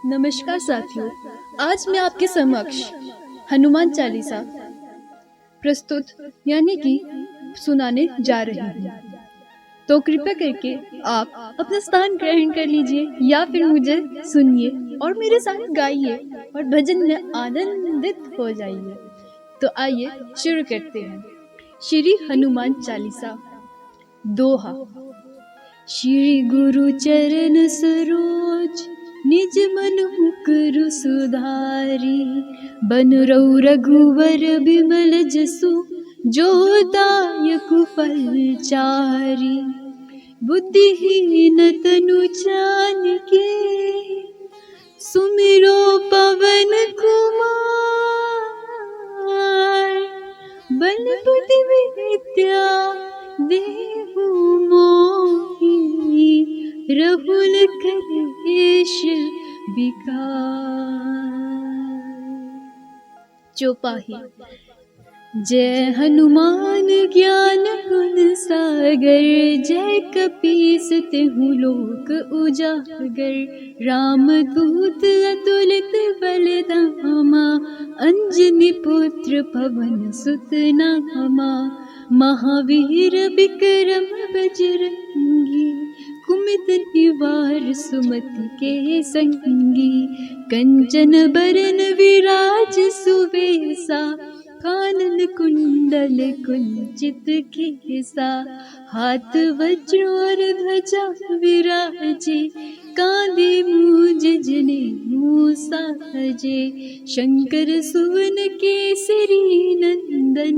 नमस्कार साथियों, आज मैं आपके समक्ष हनुमान चालीसा प्रस्तुत यानी कि सुनाने जा रही हूँ। तो कृपया करके आप अपना स्थान ग्रहण कर लीजिए या फिर मुझे सुनिए और मेरे साथ गाइए और भजन में आनंदित हो जाइए। तो आइए शुरू करते हैं। श्री हनुमान चालीसा। दोहा। श्री गुरु चरण सरोज निज मन मुकुरु सुधारी, बन रघु रघुवर बिमल जसु, जो दायक फलचारी। बुद्धिहीन तनु जानिके, सुमिरो पवन कुमार। बल बुद्धि विद्या देहु मोहि, रघुल कलेश विकार। चौपाही। जय हनुमान ज्ञान गुण सागर, जय कपीस तिहु लोक उजागर। राम दूत अतुलित बल धामा, अंजनी पुत्र पवन सुत नामा। महावीर विक्रम बजरंगी, कुमित निवार सुमति के संगी। कंचन बरन विराज सुवेसा, कानन कुंडल कुंचित केसा। हाथ वज्र और ध्वजा विराजे, कांधे मूज जनेऊ साजे। शंकर सुवन केसरी नंदन,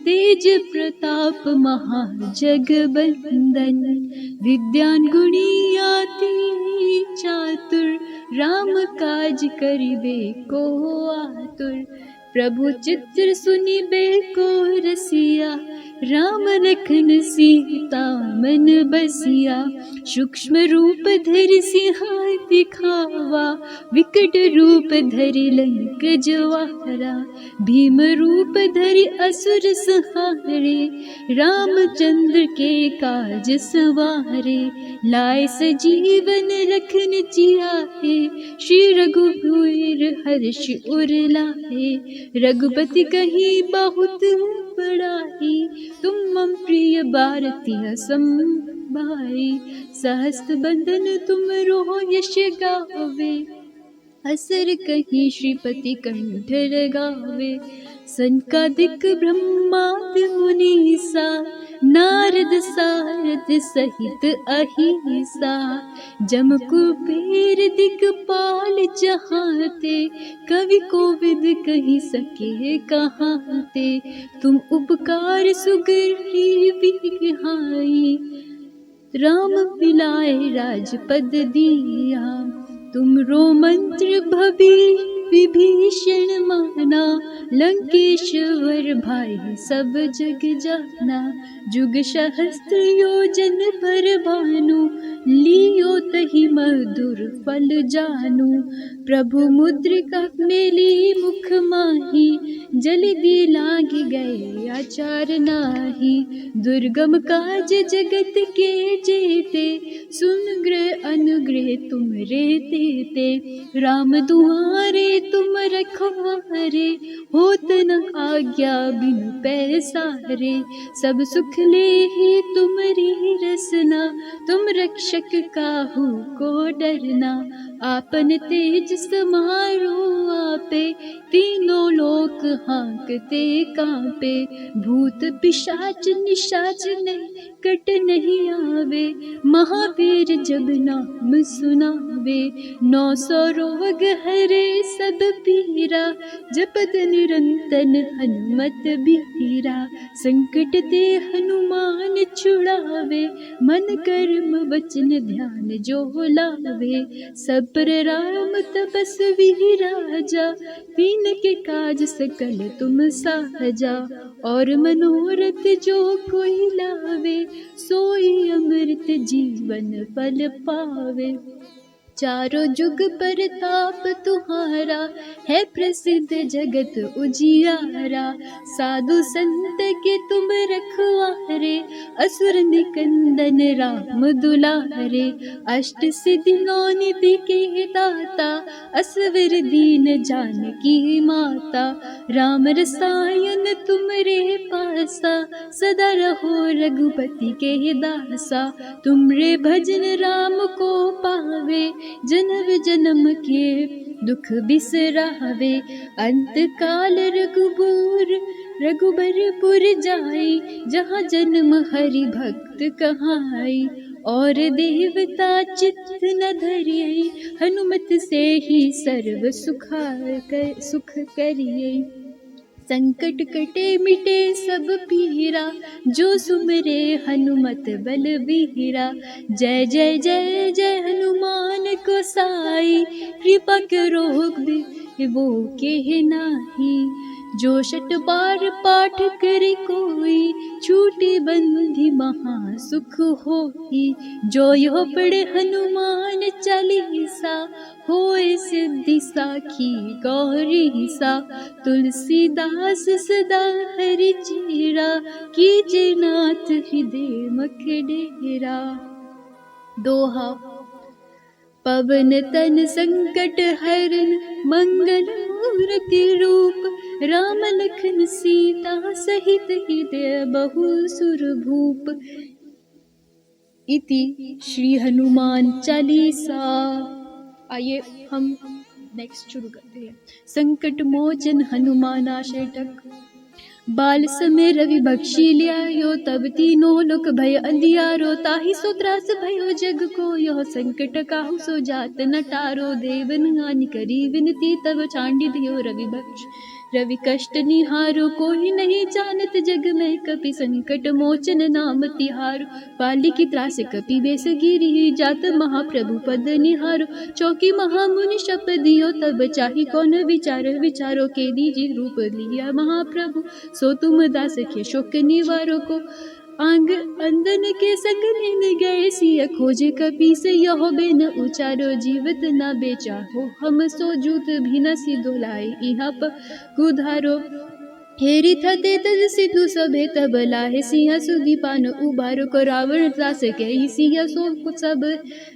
तेज प्रताप महाजगबंदन। विद्यान गुणी अति चातुर, राम काज करिबे को आतुर। प्रभु चित्र सुनिबे को रसिया, राम लखन सीता मन बसिया। सूक्ष्म रूप धरि सिंहा दिखावा, विकट रूप धरि लंक जवारा। भीम रूप धरि असुर संहारे, रामचंद्र के काज सवारे। लाए सजीवन लखन जियाए, श्री रघुवीर हर्ष उर लाए। रघुपति कहीं बहुत बड़ाई, तुम मम प्रिय भारती सम भाई। सहस्त्र बंधन तुम रो यश गावे, असर कहीं श्रीपति कंठ लगावे। सनकादिक ब्रह्मादि मुनीसा, नारद सारद सहित अहिसा। जम कुबेर दिगपाल जहाते, कवि कोविद कहि सके कहाते। तुम उपकार सुग्रीव विहाई, राम मिलाए राजपद दिया। तुमरो मंत्र विभीषण माना, लंकेश्वर भाई सब जग जाना। जुग सहस्त्र योजन पर भानु, लियो तहि मधुर फल जानू। प्रभु मुद्रिका मेली मुख माही, जल्दी लाग गए आचार नाही। दुर्गम काज जगत के जेते, सुन ग्रह अनुग्रह तुम रे तेते। राम दुआरे तुम रखवारे, होत न आज्ञा बिनु पैसारे। सब सुख लेहि तुम्हरी रसना, तुम रक्षक काहू को डरना। आपन तेज समारो आपे, तीनों लोक हाँकते कांपे। भूत पिशाच निशाच निकट नहीं आवे, महावीर जब नाम सुनावे। 900 रोग हरे सब पीरा, जपत निरंतर हनुमत बीरा। संकट ते हनुमान छुड़ावे, मन कर्म वचन ध्यान जो लावे। सब पर राम तपस्वी राजा, दीन के काज सकल तुम साजा। और मनोरथ जो कोई लावे, सोई अमृत जीवन फल पावे। चारों जुग परताप तुम्हारा, है प्रसिद्ध जगत उजियारा। साधु संत के तुम रखवारे, असुर निकंदन राम दुलारे। अष्ट सिद्धि नौ निधि के नाता, असवर दीन जानकी माता। राम रसायन तुमरे पासा, सदा रहो रघुपति के दासा। तुमरे भजन राम को पावे, जन्म जन्म के दुख बिसरावे। अंत काल रघुबरपुर जाई, जहाँ जन्म हरि भक्त कहाई। और देवता चित्त न धरियै, हनुमत से ही सर्व सुख करियै। संकट कटे मिटे सब पीरा, जो सुमरे हनुमत बलबीरा। जय जय जय जय हनुमान गोसाई, कृपा करो वो के नाही। जो शत बार पाठ करे कोई, छूटे बंधि महा सुख होई। जो यो पढ़े हनुमान चालीसा, होए सिद्धि साखी गौरी सा। तुलसीदास सदा हरि चेरा, कीजे नाथ हृदय मख डेरा। दोहा। पवन तन संकट हरन, मंगल मूर्ति रूप। राम लखन सीता सहित हृदय बहु सुरभूप। इति श्री हनुमान चालीसा। आइए हम नेक्स्ट शुरू करते हैं। संकट मोचन हनुमान आशेटक, बाल समय रवि बख्शी लियायो। तब तीनों लोक भय अंधियारो, ताहि सो त्रास भयो जग को। यह संकट काहू सो जात न टारो। देवन आनि करी विनती, तब छांडी दियो रवि बख्श। रवि कष्ट निहारो, कोई नहीं जानत जग में। कपि संकट मोचन नाम तिहारो। पाली की त्रास कपि बेस गिरी, जात महाप्रभु पद निहारो। चौकी महामुनि शप दियो, तब चाही कौन विचार। विचारो के दीजिए रूप लिया महाप्रभु, सो तुम दास के शोक निवारो को। आंग अंदन के संग नींद गए, सिय खोजे कपीस यहो बेन उचारो। जीवत न बेचा हो हम, सो जूत भी न सिधो लाए इहाँ पर कुधारो। हेरी थते तज सिद्धू सभे, तब लाहे सिंह सुधी पान उबारो को। रावण त्रास कही सिंह सो सब,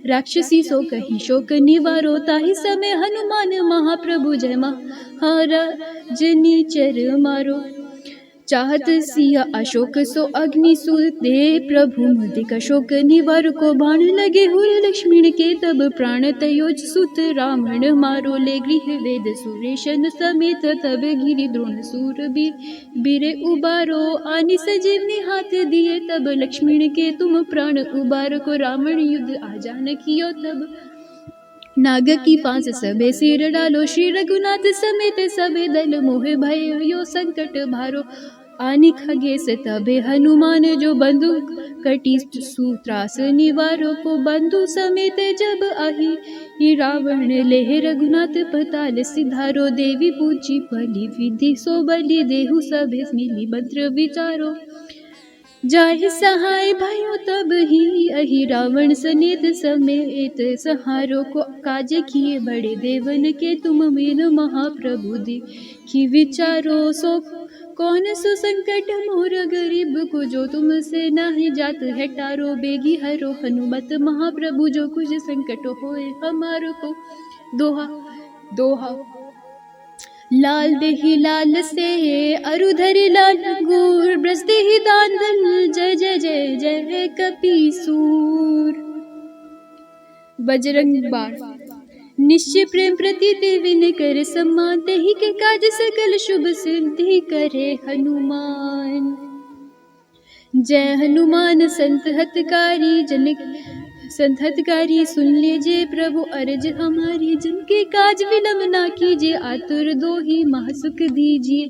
राक्षसी सो कही शोक निवारो। ताहि समय हनुमान महाप्रभु, जय महारा जनिचर मारो। चाहत सिंह अशोक सो अग्नि सूल, दे प्रभु मुदिक शोक निवार को। बाण लगे हुर लक्ष्मण के, तब प्राण तयोज सुत रावण मारो। ले गृह वेद सुरेशन समेत, तब गिरि द्रोण सूर बीरे उबारो। आनि सजीवनी हाथ दिए, तब लक्ष्मण के तुम प्राण उबार को। रावण युद्ध आजान कियो, तब नाग की फांस सबे सिर डालो। श्री रघुनाथ समेत सबे दल, मोह भय यो संकट भारो। आनि खगेश तबे हनुमान, जो बंधु कटी सूत्रास निवारो को। बंधु समेत जब आही, रावण लेह रघुनाथ पताल सिधारो। देवी पूजी बलि विधि, सो बलि देहु सभे मिली मंत्र विचारो। जाहि सहाय भयो तब ही, अहि रावण सनेत समेत सहारो को। काज किए बड़े देवन के, तुम मेन महाप्रभु देखि विचारो। सो कौन सो संकट मोर गरीब को, जो तुमसे नाही जात है टारो। बेगी हरो हनुमत महाप्रभु, जो कुछ संकट होए हमारो को। दोहा। दोहा। लाल देहि लाल से अरुधरि लाल गुर, ब्रज देहि दान दल। जय जय जय जय कपीसूर। बजरंग बाण। निश्चय प्रेम प्रति देविन कर सम्मान, तेहि के काज सकल शुभ सिद्धि करे हनुमान। जय हनुमान संत हितकारी, संत हितकारी सुन लीजिए प्रभु अरज हमारी। जिनके काज विलम्ब ना कीजिए, आतुर दोही महासुख दीजिए।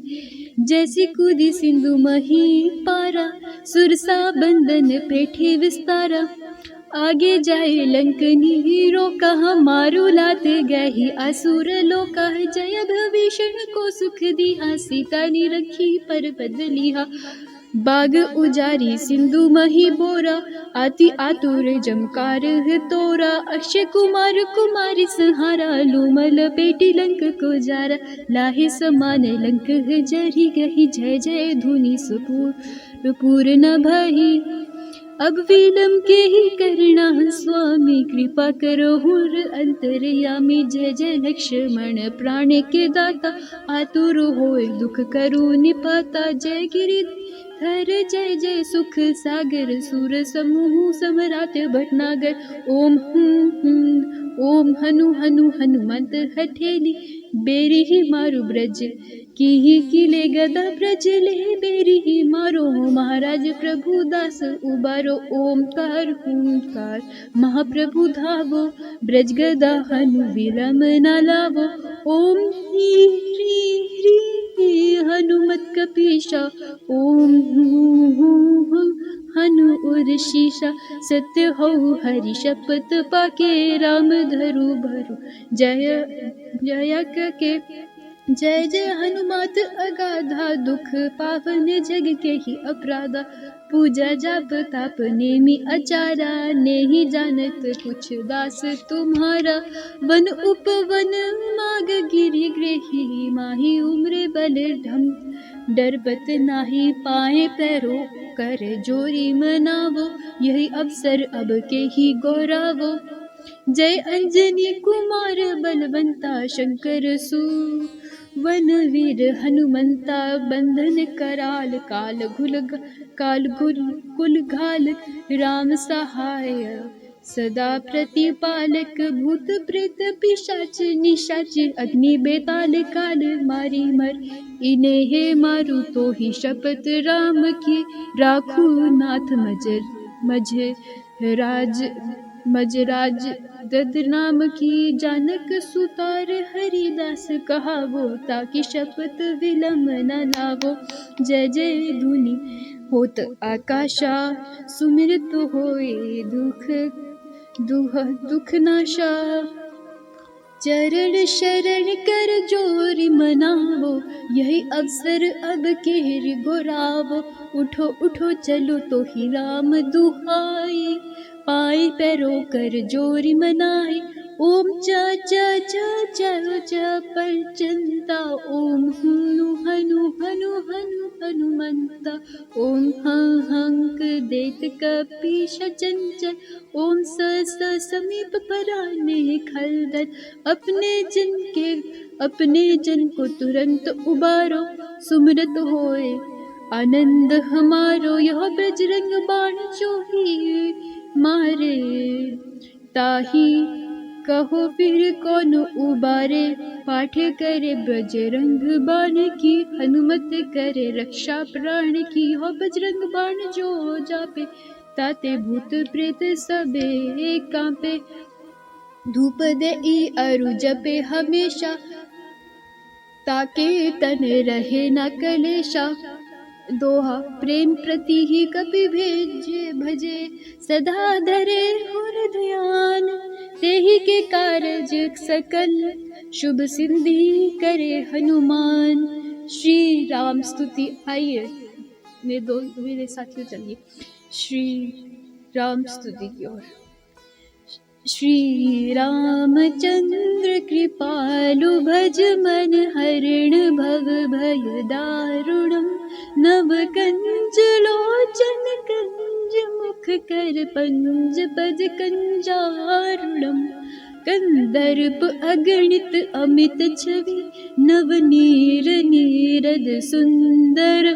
जैसी कूदी सिंधु मही पारा, सुरसा बंदन पेठे विस्तारा। आगे जाए लंकनी हीरो, कहा मारू लात गही असुर लोका। जय भीषण को सुख दिया, सीता ने रखी पर बदलिहा। बाग उजारी सिंधु मही बोरा, आति आतुर जमकार तोरा। अक्षय कुमार कुमारी सहारा, लूमल पेटी लंक को जारा। लाहे समान लंक जरी गही, जय जय धुनि सुपूर न भही। अब विलम के ही करना स्वामी, कृपा करो हुर अंतर्यामी। जय जय लक्ष्मण प्राण के दाता, आतुर होए दुख करू निपाता। जय गिरिधर जय जय सुख सागर, सुर समूह सम्राट भटनागर। ओम ओम हनु हनु हनुमंत हठेली, बेरी ही मारु ब्रज की ले गदा ब्रज ले। बेरी ही मारो महाराज प्रभु दास उबारो। ओमकार हुंकार महाप्रभु धावो, ब्रज गदा हनु विलम न लावो। ओम ह्री हनुमत कपीशा, ओम हूँ हनु उर शीशा। सत्य हो हरि शपथ पाके, राम धरु भरु जय जय के। जय जय हनुमत अगाधा, दुख पावन जग के ही अपराधा। पूजा जाप ताप नेमि अचारा, नहीं जानत कुछ दास तुम्हारा। वन उपवन माग गिरि गृही, माही उम्र बल ढम। डरबत नाही पाए पैरो, कर जोरी मनावो। यही अवसर अब के ही गौरावो। जय अंजनी कुमार बलवंता, शंकर वन वीर हनुमंता। बंधन कराल काल कुल घाल, राम सहाय सदा प्रतिपालक। भूत प्रेत पिशाच निशाच, अग्नि बेताल काल मारी मर। इन्हें हे मारू तो ही शपथ राम की, राखू नाथ मजराज दद नाम की। जानक सुतार हरिदास कहावो, ताकि शपथ विलम न लावो। जय जय धुनि होत आकाशा, सुमिरत होए दुख नाशा। चरण शरण कर जोरी मनावो, यही अवसर अब केर गोरावो। उठो उठो चलो तो ही राम दुहाई, पाई पैरो कर जोरी मनाई। ओम चा चा चा चा चा पर चंता, ओम हनु हनु हनु हनु हनुमंता। ओम हंक देत कपीश चंचल, ओम स समीप पराने खलदल। अपने जन को तुरंत उबारो, सुमरत होए आनंद हमारो। यह बजरंग बाण जो ही मारे, ताही कहो फिर कौन उबारे। पाठ करे बजरंग बाण की, हनुमत करे रक्षा प्राण की। हो बजरंग बाण जो जापे, ताते भूत प्रेत सबे कांपे। धूप देई अरु जपे हमेशा, ताके तन रहे न कलेशा। दोहा प्रेम प्रति ही कपि भेजे भजे, सदा धरे हुर ध्यान। तेहि के कारज सकल, शुभ सिद्धि करे हनुमान। श्री राम स्तुति। आइए मेरे साथियों चलिए श्री राम स्तुति की ओर। श्री रामचंद्र कृपालु, भज मन हरण भव भय दारुणम। नव कंज लोचन कंज मुख कर पंज पद कंजारुणम। कंदर्प अगणित अमित छवि, नव नीर नीरद सुंदर।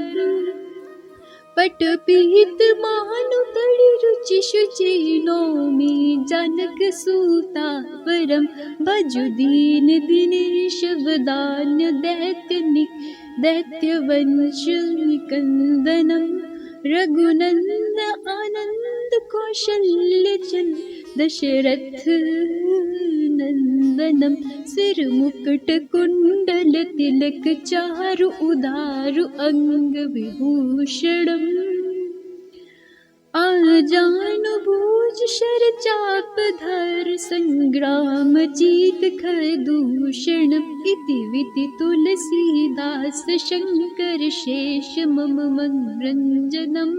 पट पीत मानु तड़ि रुचि शुचि, नौमी जनक सूता परम। भजु दीन दिनेश वदान्य दैत्य वंश निकंदनम। रघुनंद आनंद कौशल्य चन, दशरथ नंदनम। सिर मुकुट कुंडल तिलक, चारु उदारु अंग विभूषणम। आजानु भूज शर चाप धर, संग्राम चीत खदूषण। इति विति तुलसीदास शंकर शेष मम मनोरंजनम।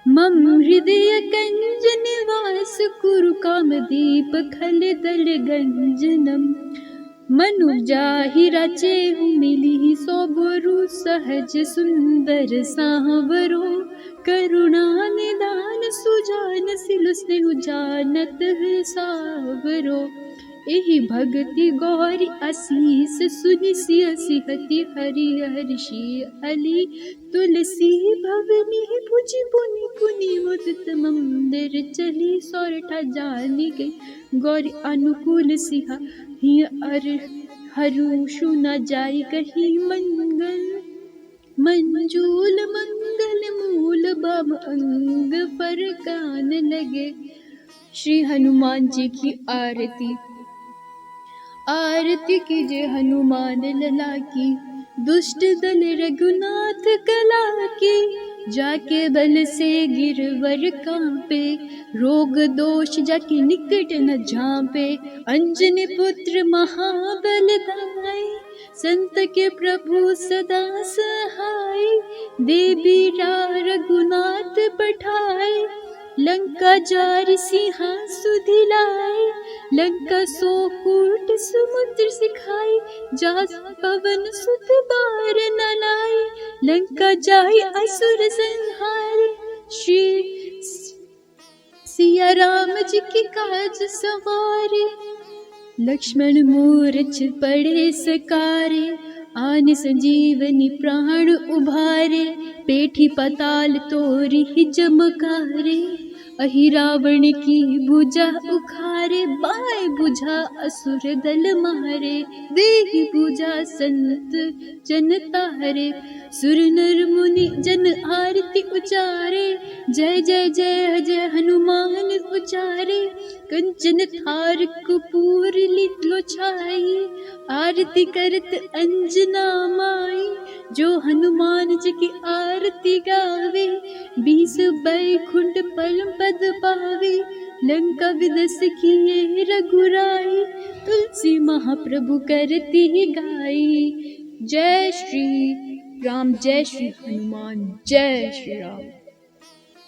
मम हृदय कंज निवास, कुरु कामदीप खल दल गंजनम। मनु जाहि रचे मिली सोबरु सहज सुंदर सावरो करुणा निदान सुजान सिलु स्नेहु जानत है सावरो एहि भगति गौरी आशीष सुनि सिय सिहति हरि हर्षि अली तुलसी भवनी पूजी पुनि पुनि मुदित मंदिर चली सोरठा जानी गई गौरी अनुकूल सिहा हिय अर हरुषु न जाई कही मंगल मंजूल मंगल मूल बम अंग पर कान लगे। श्री हनुमान जी की आरती। आरती कीजे हनुमान लला की दुष्ट दल रघुनाथ कला की जाके बल से गिरवर कांपे रोग दोष जाके निकट न झांपे अंजनी पुत्र महाबल दाई संत के प्रभु सदा सहाय देवी रघुनाथ पठाए लंका जारि सिंहा सुधिलाए लंका सो कूट समुद्र सिखाई जा पवन सुत बार न लाई लंका जाहि असुर संहारे श्री सिया राम जी के काज सवारे लक्ष्मण मूर्छ पड़े सकारे आन संजीवनी प्राण उभारे पेठी पताल तोरी ही चमकारे अहि रावण की भुजा उखारे बाएं भुजा असुर दल मारे देहि भुजा संत जन तारे सुर नर मुनि जन आरती उचारे जय जय जय जय हनुमान उचारे कंचन थार कपूर लितलो छाई आरती करत अंजना माई जो हनुमान जी की आरती गावे 20 बैकुंठ परम पद पावे लंका विदस किए रघुराई तुलसी महाप्रभु करती गाई। जय श्री राम जय श्री हनुमान जय श्री राम।